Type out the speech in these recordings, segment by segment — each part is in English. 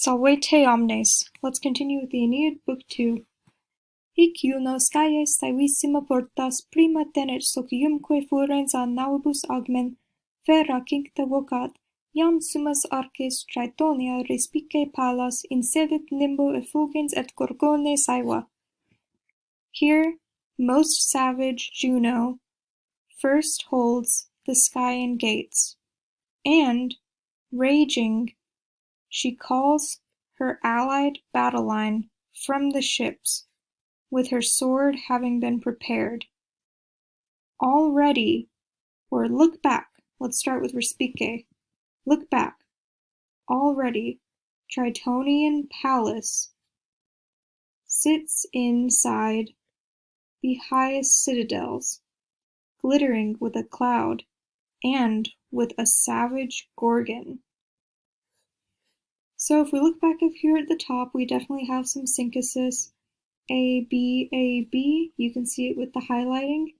Salvete omnes. Let's continue with the Aeneid, Book 2. Hic unos caes saevissima portas prima tenet sociumque furens a naubus agmen, ferra cincta vocat, iam summas arces Traetonia respice palas insedit nimbo effugens et gorgone saeva. Here, most savage Juno first holds the Scaean gates, and, raging, she calls her allied battle line from the ships, with her sword having been prepared. Already, or look back, let's start with respice. Look back. Already, Traetonian Pallas sits inside the highest citadels, glittering with a cloud, and with a savage Gorgon. So if we look back up here at the top, we definitely have some synthesis. A, B, you can see it with the highlighting.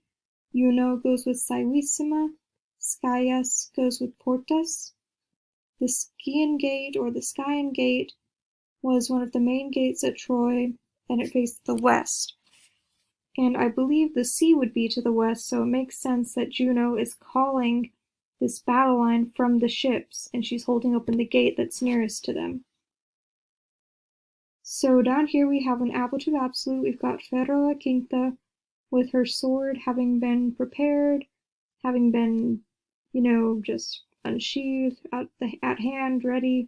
Juno goes with Saevissima, Scias goes with Portas. The Scaean Gate, or the Scaean Gate, was one of the main gates at Troy, and it faced the west. And I believe the sea would be to the west, so it makes sense that Juno is calling this battle line from the ships, and she's holding open the gate that's nearest to them. So down here we have an ablative absolute. We've got Ferra Cincta with her sword having been prepared, having been, just unsheathed, at hand, ready.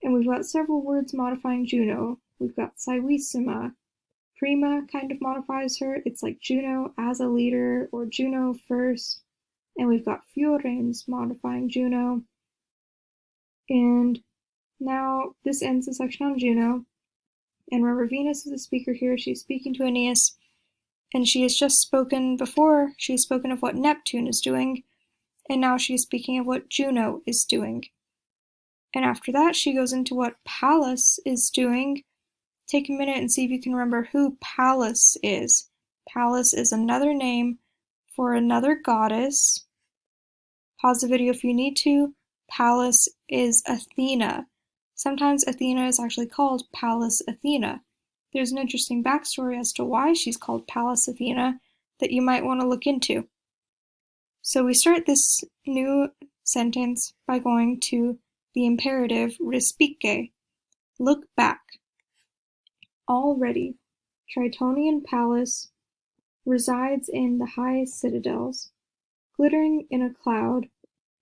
And we've got several words modifying Juno. We've got Saevissima. Prima kind of modifies her. It's like Juno as a leader, or Juno first. And we've got Fiorens modifying Juno. And now this ends the section on Juno. And remember, Venus is the speaker here. She's speaking to Aeneas. And she has just spoken before. She's spoken of what Neptune is doing. And now she's speaking of what Juno is doing. And after that, she goes into what Pallas is doing. Take a minute and see if you can remember who Pallas is. Pallas is another name for another goddess. Pause the video if you need to. Pallas is Athena. Sometimes Athena is actually called Pallas Athena. There's an interesting backstory as to why she's called Pallas Athena that you might want to look into. So we start this new sentence by going to the imperative respice. Look back. Already, Traetonian Pallas resides in the highest citadels, glittering in a cloud,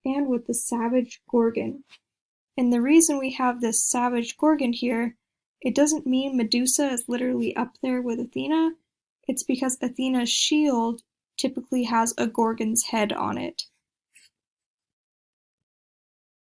and with the savage Gorgon. And the reason we have this savage Gorgon here, it doesn't mean Medusa is literally up there with Athena. It's because Athena's shield typically has a Gorgon's head on it.